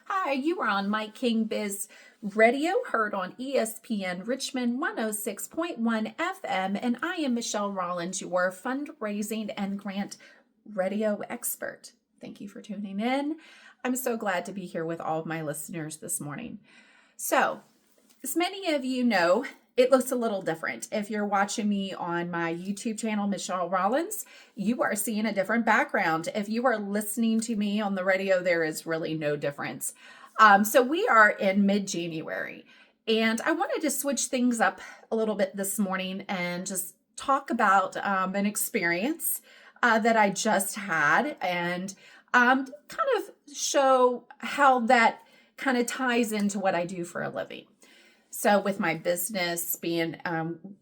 Hi, you are on Mike King Biz Radio, heard on ESPN Richmond 106.1 FM, and I am Michelle Rollins, your fundraising and grant radio expert. Thank you for tuning in. I'm so glad to be here with all of my listeners this morning. So, as many of you know, it looks a little different. If you're watching me on my YouTube channel, Michelle Rollins, you are seeing a different background. If you are listening to me on the radio, there is really no difference. So we are in mid-January, and I wanted to switch things up a little bit this morning and just talk about an experience that I just had and kind of show how that kind of ties into what I do for a living. So with my business being,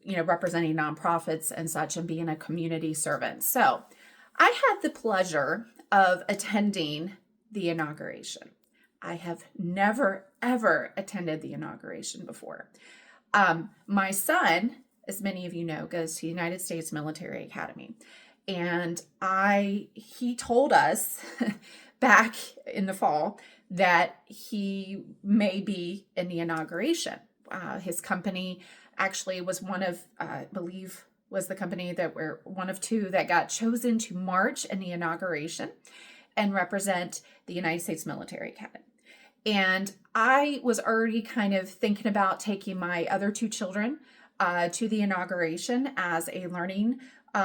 representing nonprofits and such and being a community servant. So I had the pleasure of attending the inauguration. I have never, ever attended the inauguration before. My son, as many of you know, goes to the United States Military Academy. And he told us back in the fall that he may be in the inauguration. His company actually was one of, I believe, was the company that were one of two that got chosen to march in the inauguration and represent the United States Military Academy. And I was already kind of thinking about taking my other two children to the inauguration as a learning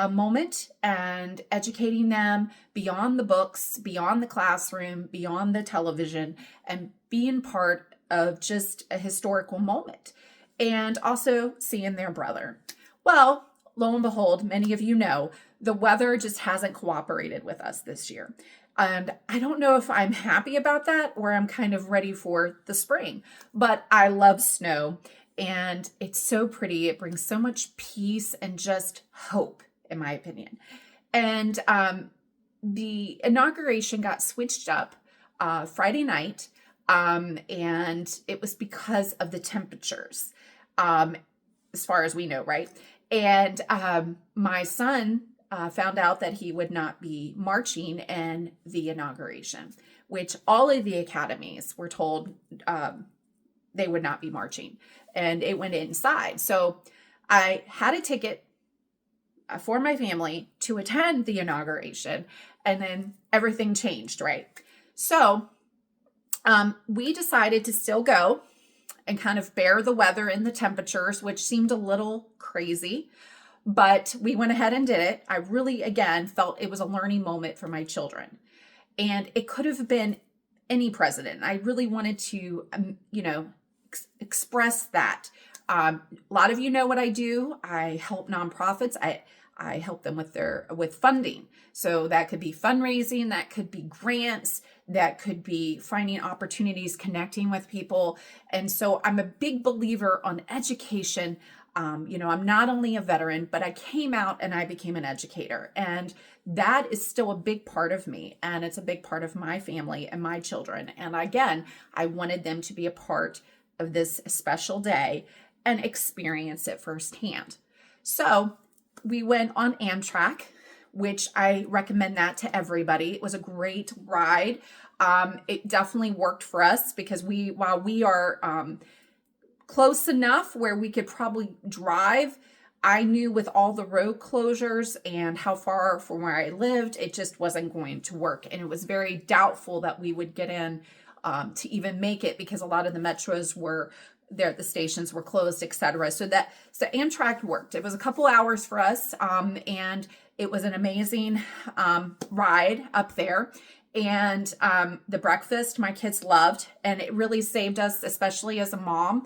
moment and educating them beyond the books, beyond the classroom, beyond the television, and being part of just a historical moment, and also seeing their brother. Well, lo and behold, many of you know, the weather just hasn't cooperated with us this year. And I don't know if I'm happy about that or I'm kind of ready for the spring, but I love snow and it's so pretty. It brings so much peace and just hope, in my opinion. And the inauguration got switched up Friday night. And it was because of the temperatures, as far as we know, right? And my son found out that he would not be marching in the inauguration, which all of the academies were told they would not be marching, and it went inside. So I had a ticket for my family to attend the inauguration, and then everything changed, right? So we decided to still go and kind of bear the weather and the temperatures, which seemed a little crazy, but we went ahead and did it. I really, again, felt it was a learning moment for my children, and it could have been any president. I really wanted to, express that. A lot of you know what I do. I help nonprofits. I help them with funding. So that could be fundraising, that could be grants, that could be finding opportunities, connecting with people. And so I'm a big believer on education. I'm not only a veteran, but I came out and I became an educator. And that is still a big part of me. And it's a big part of my family and my children. And again, I wanted them to be a part of this special day and experience it firsthand. So we went on Amtrak, which I recommend that to everybody. It was a great ride. It definitely worked for us because while we are close enough where we could probably drive, I knew with all the road closures and how far from where I lived, it just wasn't going to work. And it was very doubtful that we would get in to even make it because a lot of the metros were there, the stations were closed, etc. So Amtrak worked. It was a couple hours for us, and it was an amazing ride up there. And the breakfast my kids loved, and it really saved us, especially as a mom.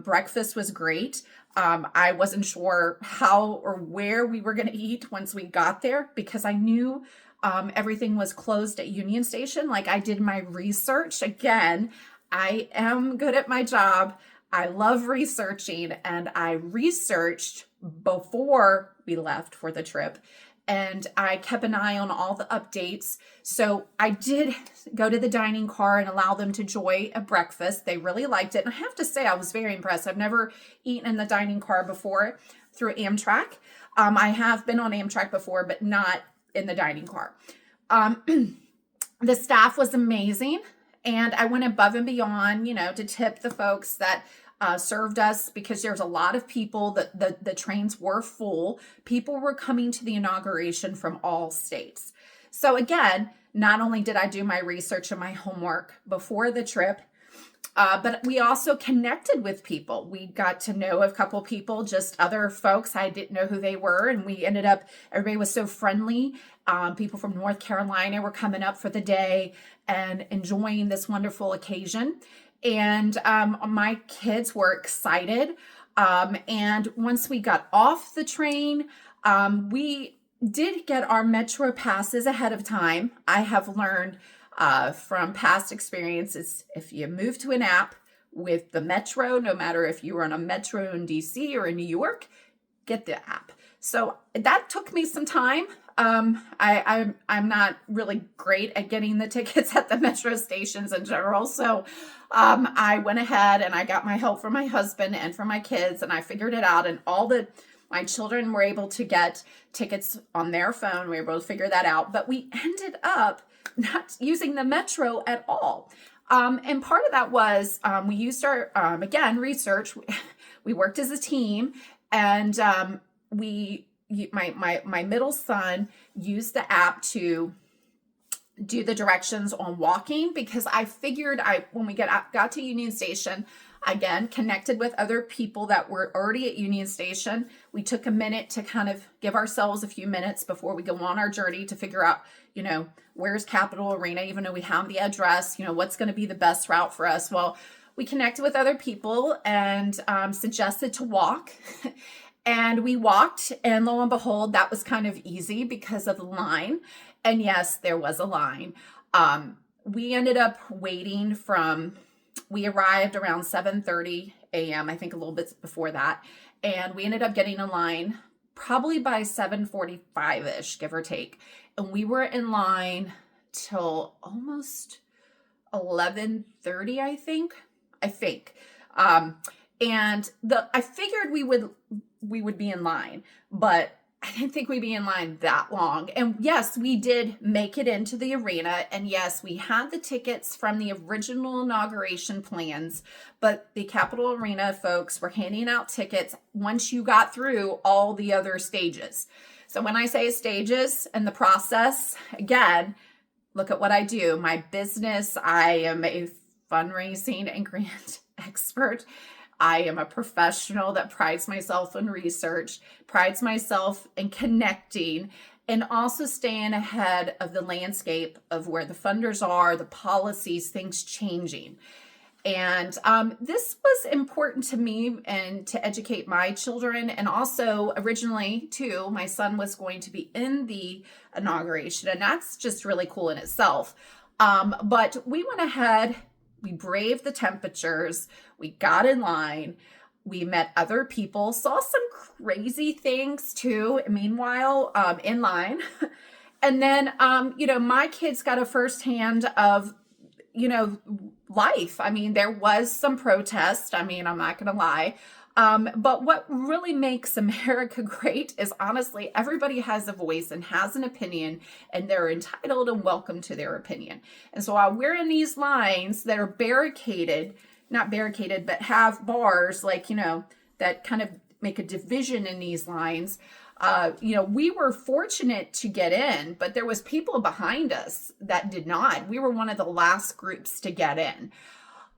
Breakfast was great. I wasn't sure how or where we were going to eat once we got there because I knew everything was closed at Union Station. Like, I did my research. Again, I am good at my job. I love researching, and I researched before we left for the trip, and I kept an eye on all the updates. So I did go to the dining car and allow them to enjoy a breakfast. They really liked it. And I have to say, I was very impressed. I've never eaten in the dining car before through Amtrak. I have been on Amtrak before, but not in the dining car. The staff was amazing. And I went above and beyond, to tip the folks that served us, because there's a lot of people that the trains were full. People were coming to the inauguration from all states. So again, not only did I do my research and my homework before the trip, but we also connected with people. We got to know a couple people, just other folks. I didn't know who they were. And we ended up, everybody was so friendly. People from North Carolina were coming up for the day and enjoying this wonderful occasion. And my kids were excited. And once we got off the train, we did get our Metro passes ahead of time. I have learned from past experiences, if you move to an app with the Metro, no matter if you were on a Metro in DC or in New York, get the app. So that took me some time. I'm not really great at getting the tickets at the Metro stations in general. So I went ahead and I got my help from my husband and from my kids, and I figured it out. And my children were able to get tickets on their phone. We were able to figure that out. But we ended up not using the Metro at all. And part of that was we used our, again, research. We worked as a team, and my middle son used the app to do the directions on walking, because I figured when we got to Union Station, again, connected with other people that were already at Union Station. We took a minute to kind of give ourselves a few minutes before we go on our journey to figure out, where's Capitol Arena, even though we have the address, what's going to be the best route for us. Well, we connected with other people and suggested to walk. And we walked, and lo and behold, that was kind of easy because of the line. And yes, there was a line. We ended up waiting we arrived around 7:30 a.m., I think a little bit before that. And we ended up getting a line probably by 7:45-ish, give or take. And we were in line till almost 11:30, I think. And I figured we would be in line, but I didn't think we'd be in line that long. And yes, we did make it into the arena. And yes, we had the tickets from the original inauguration plans, but the Capitol Arena folks were handing out tickets once you got through all the other stages. So when I say stages and the process, again, look at what I do. My business, I am a fundraising and grant expert. I am a professional that prides myself in research, prides myself in connecting, and also staying ahead of the landscape of where the funders are, the policies, things changing. And this was important to me and to educate my children. And also originally too, my son was going to be in the inauguration, and that's just really cool in itself. But we went ahead, we braved the temperatures, we got in line, we met other people, saw some crazy things too, meanwhile, in line. And then, my kids got a firsthand of, life. I mean, there was some protest. I mean, I'm not going to lie. But what really makes America great is honestly, everybody has a voice and has an opinion, and they're entitled and welcome to their opinion. And so while we're in these lines that are not barricaded, but have bars, that kind of make a division in these lines, we were fortunate to get in, but there was people behind us that did not. We were one of the last groups to get in.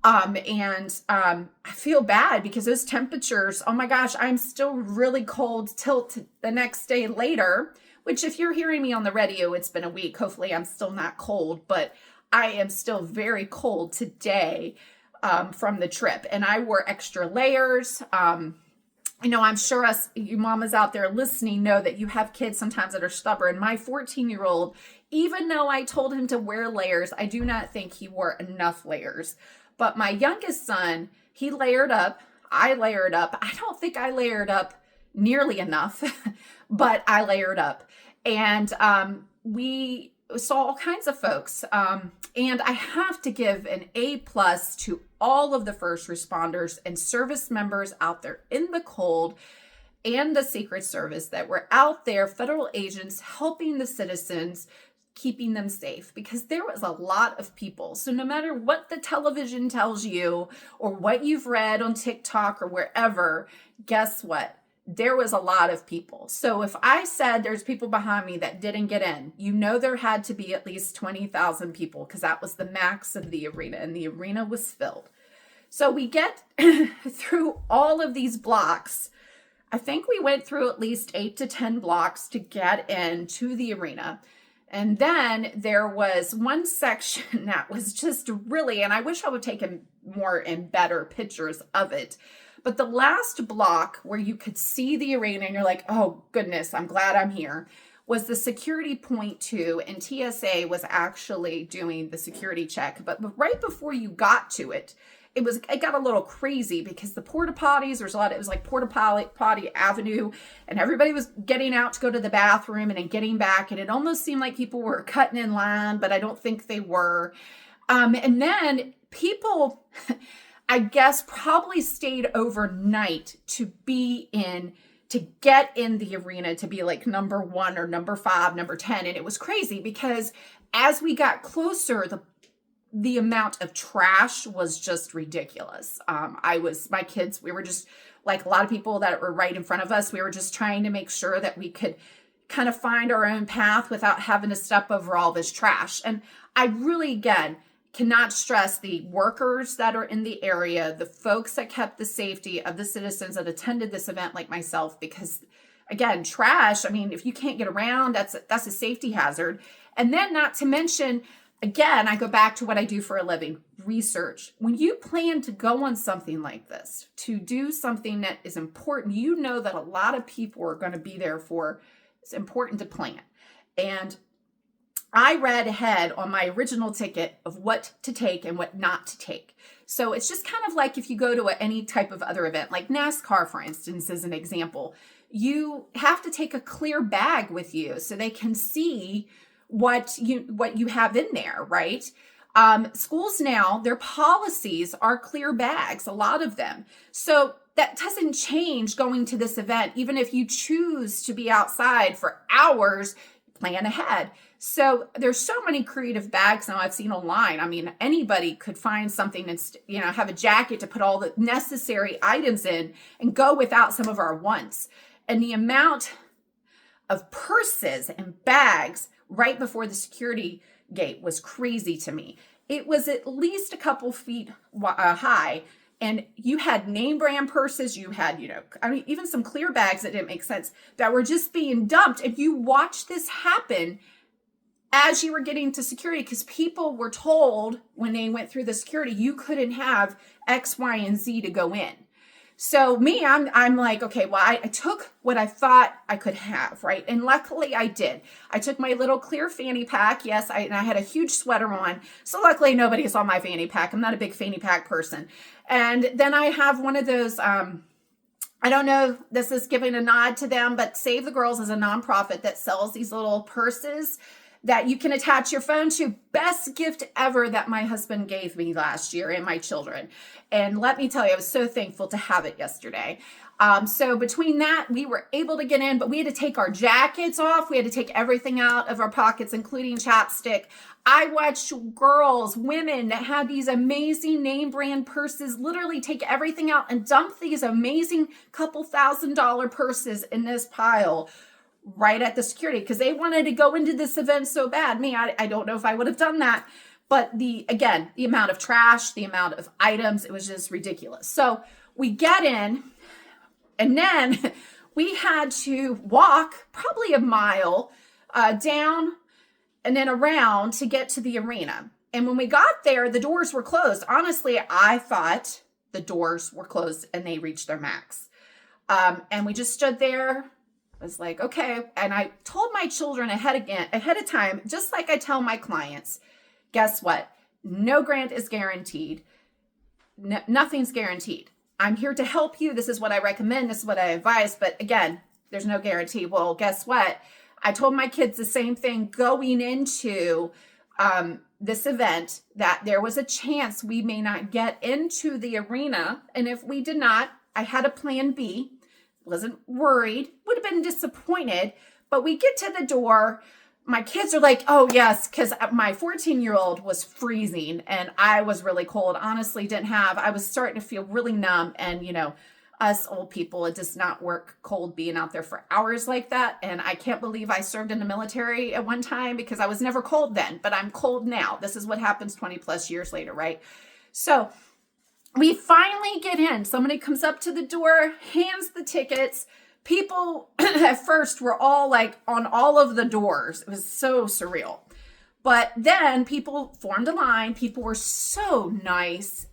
I feel bad because those temperatures, oh my gosh, I'm still really cold till the next day later, which if you're hearing me on the radio, it's been a week. Hopefully I'm still not cold, but I am still very cold today, from the trip, and I wore extra layers. I'm sure you mamas out there listening know that you have kids sometimes that are stubborn. My 14-year-old, even though I told him to wear layers, I do not think he wore enough layers. But my youngest son, he layered up. I layered up. I don't think I layered up nearly enough, but I layered up. And we saw all kinds of folks. And I have to give an A+ to all of the first responders and service members out there in the cold, and the Secret Service that were out there, federal agents helping the citizens, keeping them safe because there was a lot of people. So no matter what the television tells you or what you've read on TikTok or wherever, guess what? There was a lot of people. So if I said there's people behind me that didn't get in, there had to be at least 20,000 people because that was the max of the arena, and the arena was filled. So we get through all of these blocks. I think we went through at least 8 to 10 blocks to get into the arena. And then there was one section that was just really, and I wish I would take more and better pictures of it. But the last block where you could see the arena and you're like, oh goodness, I'm glad I'm here, was the security point 2, and TSA was actually doing the security check. But right before you got to it, it got a little crazy because the porta potties, it was like porta potty avenue, and everybody was getting out to go to the bathroom and then getting back. And it almost seemed like people were cutting in line, but I don't think they were. And then people, I guess, probably stayed overnight to get in the arena to be like number 1 or number 5, number 10. And it was crazy because as we got closer, the amount of trash was just ridiculous. My kids, we were just like a lot of people that were right in front of us. We were just trying to make sure that we could kind of find our own path without having to step over all this trash. And I really, again, cannot stress the workers that are in the area, the folks that kept the safety of the citizens that attended this event like myself, because again, trash, I mean, if you can't get around, that's a safety hazard. And then not to mention, again, I go back to what I do for a living, research. When you plan to go on something like this, to do something that is important, you know that a lot of people are going to be there for, it's important to plan. And I read ahead on my original ticket of what to take and what not to take. So it's just kind of like if you go to any type of other event, like NASCAR, for instance, as an example, you have to take a clear bag with you so they can see what you have in there, right? Schools now, their policies are clear bags, a lot of them. So that doesn't change going to this event. Even if you choose to be outside for hours, plan ahead. So there's so many creative bags now I've seen online. I mean, anybody could find something and, have a jacket to put all the necessary items in and go without some of our wants. And the amount of purses and bags right before the security gate was crazy to me. It was at least a couple feet high, and you had name brand purses. You had, even some clear bags that didn't make sense that were just being dumped. If you watch this happen as you were getting to security, because people were told when they went through the security, you couldn't have X, Y, and Z to go in. So me, I'm like, okay, well, I took what I thought I could have, right? And luckily I did. I took my little clear fanny pack. Yes, and I had a huge sweater on. So luckily nobody saw my fanny pack. I'm not a big fanny pack person. And then I have one of those, I don't know, this is giving a nod to them, but Save the Girls is a nonprofit that sells these little purses that you can attach your phone to. Best gift ever that my husband gave me last year and my children. And let me tell you, I was so thankful to have it yesterday. So between that, we were able to get in, but we had to take our jackets off. We had to take everything out of our pockets, including chapstick. I watched women that had these amazing name brand purses, literally take everything out and dump these amazing couple $1,000 purses in this pile right at the security because they wanted to go into this event so bad. Me, I don't know if I would have done that. But the amount of trash, the amount of items, it was just ridiculous. So we get in, and then we had to walk probably a mile down and then around to get to the arena. And when we got there, the doors were closed. Honestly, I thought the doors were closed and they reached their max. And we just stood there. I was like, okay. And I told my children ahead of time, just like I tell my clients, guess what? No grant is guaranteed. Nothing's guaranteed. I'm here to help you. This is what I recommend. This is what I advise. But again, there's no guarantee. Well, guess what? I told my kids the same thing going into this event, that there was a chance we may not get into the arena. And if we did not, I had a plan B. Wasn't worried, would have been disappointed, but we get to the door. my kids are like, oh yes, because my 14-year-old was freezing and I was really cold. Honestly, I was starting to feel really numb. And, us old people, it does not work cold being out there for hours like that. And I can't believe I served in the military at one time because I was never cold then, but I'm cold now. This is what happens 20 plus years later, right? So we finally get in. Somebody comes up to the door, hands the tickets. People at first were all like on all of the doors. It was so surreal. But then people formed a line. People were so nice.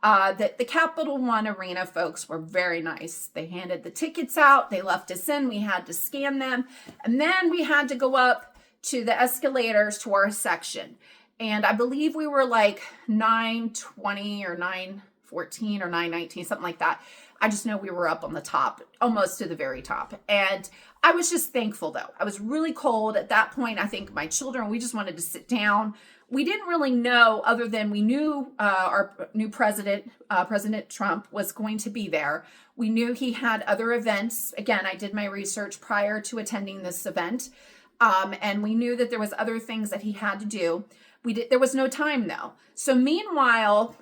That the Capital One Arena folks were very nice. They handed the tickets out. They left us in. We had to scan them. And then we had to go up to the escalators to our section. And I believe we were like 920 or 914 or 919, something like that. I just know we were up on the top, almost to the very top. And I was just thankful, though. I was really cold at that point. I think my children, we just wanted to sit down. We didn't really know, other than we knew our new president, President Trump, was going to be there. We knew he had other events. Again, I did my research prior to attending this event. And we knew that there was other things that he had to do. There was no time, though. So meanwhile,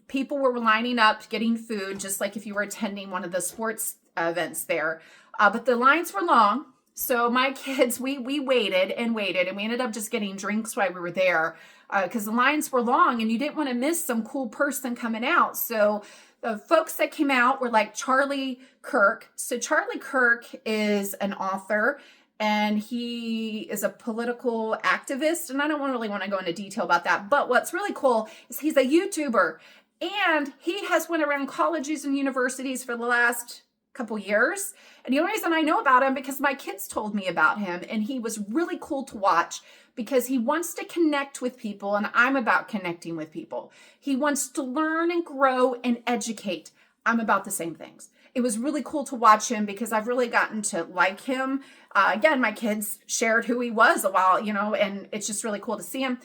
people were lining up, getting food, just like if you were attending one of the sports events there. But the lines were long. So my kids, we waited, and we ended up just getting drinks while we were there because the lines were long and you didn't want to miss some cool person coming out. So the folks that came out were like Charlie Kirk. So Charlie Kirk is an author and he is a political activist. And I don't really want to go into detail about that. But what's really cool is he's a YouTuber and he has went around colleges and universities for the last couple years. And the only reason I know about him because my kids told me about him, and he was really cool to watch because he wants to connect with people, and I'm about connecting with people. He wants to learn and grow and educate. I'm about the same things. It was really cool to watch him because I've really gotten to like him. Again, my kids shared who he was a while, and it's just really cool to see him.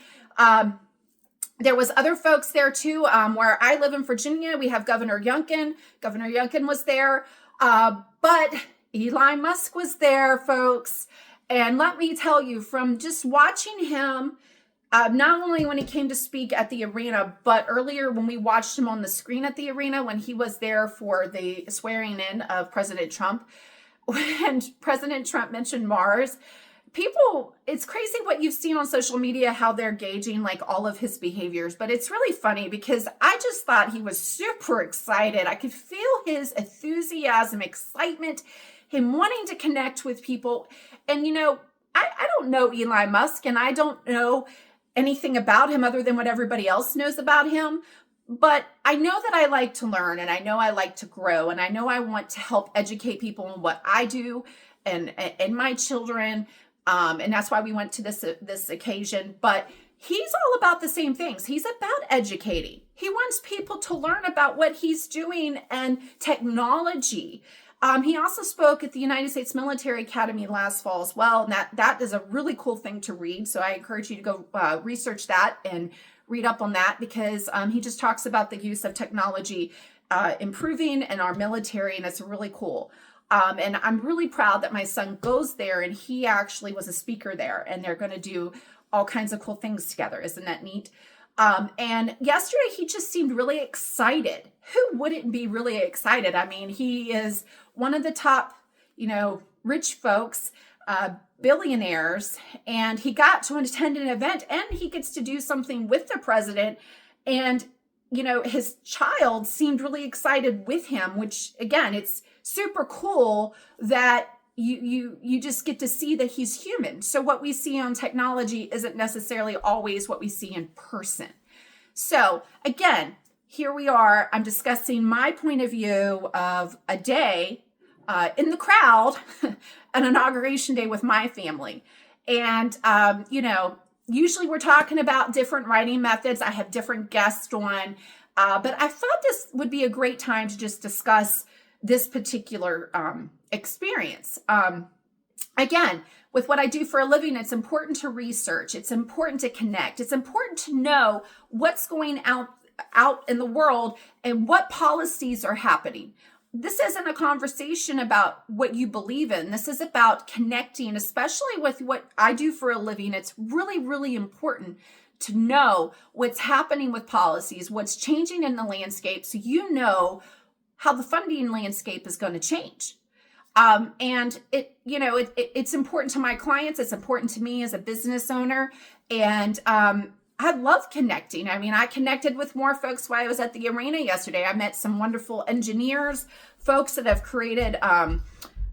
There was other folks there too. Where I live in Virginia, we have Governor Youngkin. Governor Youngkin was there. But Elon Musk was there, folks. And let me tell you, from just watching him, not only when he came to speak at the arena, but earlier when we watched him on the screen at the arena, when he was there for the swearing in of President Trump, when President Trump mentioned Mars, people, it's crazy what you've seen on social media, how they're gauging like all of his behaviors. But it's really funny because I just thought he was super excited. I could feel his enthusiasm, excitement, him wanting to connect with people. And, I don't know Elon Musk and I don't know anything about him other than what everybody else knows about him. But I know that I like to learn and I know I like to grow and I know I want to help educate people on what I do and my children. And that's why we went to this occasion. But he's all about the same things. He's about educating. He wants people to learn about what he's doing and technology. He also spoke at the United States Military Academy last fall as well. And that is a really cool thing to read. So I encourage you to go research that and read up on that because he just talks about the use of technology improving in our military. And it's really cool. And I'm really proud that my son goes there and he actually was a speaker there and they're going to do all kinds of cool things together. Isn't that neat? And yesterday he just seemed really excited. Who wouldn't be really excited? I mean, he is one of the top, rich folks, billionaires, and he got to attend an event and he gets to do something with the president. And, his child seemed really excited with him, which again, it's super cool that you just get to see that he's human. So what we see on technology isn't necessarily always what we see in person. So again, here we are. I'm discussing my point of view of a day in the crowd, an inauguration day with my family. And, usually we're talking about different writing methods. I have different guests on, but I thought this would be a great time to just discuss this particular experience. Again, with what I do for a living, it's important to research. It's important to connect. It's important to know what's going out in the world and what policies are happening. this isn't a conversation about what you believe in. This is about connecting, especially with what I do for a living. It's really, really important to know what's happening with policies, what's changing in the landscape, so you know how the funding landscape is going to change. And it's important to my clients. It's important to me as a business owner. And I love connecting. I mean, I connected with more folks while I was at the arena yesterday. I met some wonderful engineers, folks that have created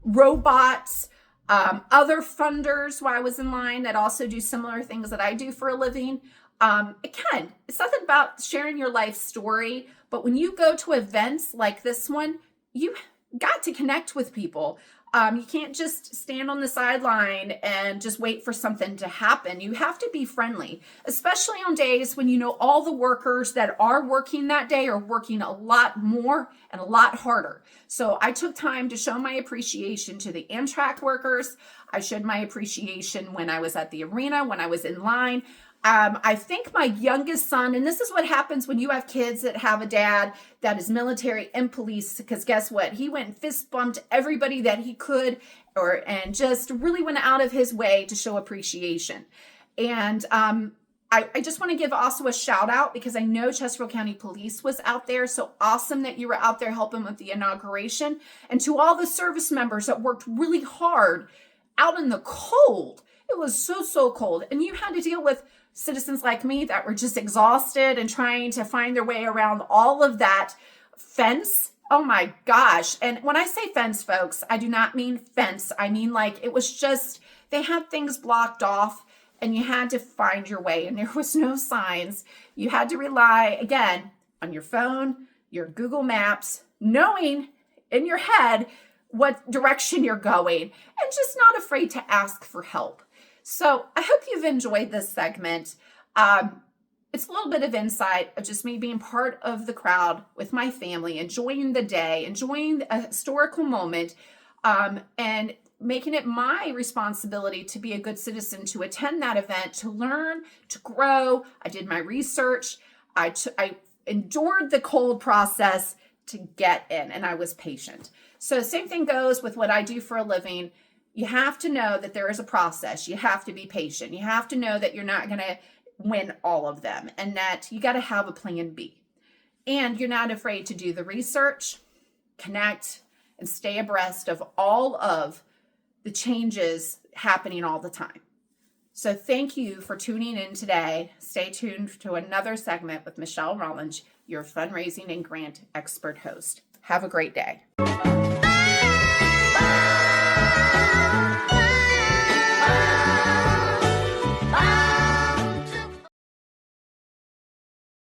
robots, other funders while I was in line that also do similar things that I do for a living. Again, it's nothing about sharing your life story, but when you go to events like this one, you got to connect with people. You can't just stand on the sideline and just wait for something to happen. You have to be friendly, especially on days when you know all the workers that are working that day are working a lot more and a lot harder. So I took time to show my appreciation to the Amtrak workers. I showed my appreciation when I was at the arena, when I was in line. I think my youngest son, and this is what happens when you have kids that have a dad that is military and police, because guess what? He went and fist bumped everybody that he could, and just really went out of his way to show appreciation. And I just want to give also a shout out, because I know Chesterfield County Police was out there. So awesome that you were out there helping with the inauguration. And to all the service members that worked really hard out in the cold. It was so cold. And you had to deal with citizens like me that were just exhausted and trying to find their way around all of that fence. Oh my gosh. And when I say fence, folks, I do not mean fence. I mean, like, it was just, they had things blocked off and you had to find your way, and there was no signs. You had to rely, again, on your phone, your Google Maps, knowing in your head what direction you're going, and just not afraid to ask for help. So I hope you've enjoyed this segment. It's a little bit of insight of just me being part of the crowd with my family, enjoying the day, enjoying a historical moment, and making it my responsibility to be a good citizen, to attend that event, to learn, to grow. I did my research. I endured the cold process to get in, and I was patient. So same thing goes with what I do for a living. You have to know that there is a process. You have to be patient. You have to know that you're not going to win all of them, and that you got to have a plan B. And you're not afraid to do the research, connect, and stay abreast of all of the changes happening all the time. So thank you for tuning in today. Stay tuned to another segment with Michelle Rollins, your fundraising and grant expert host. Have a great day.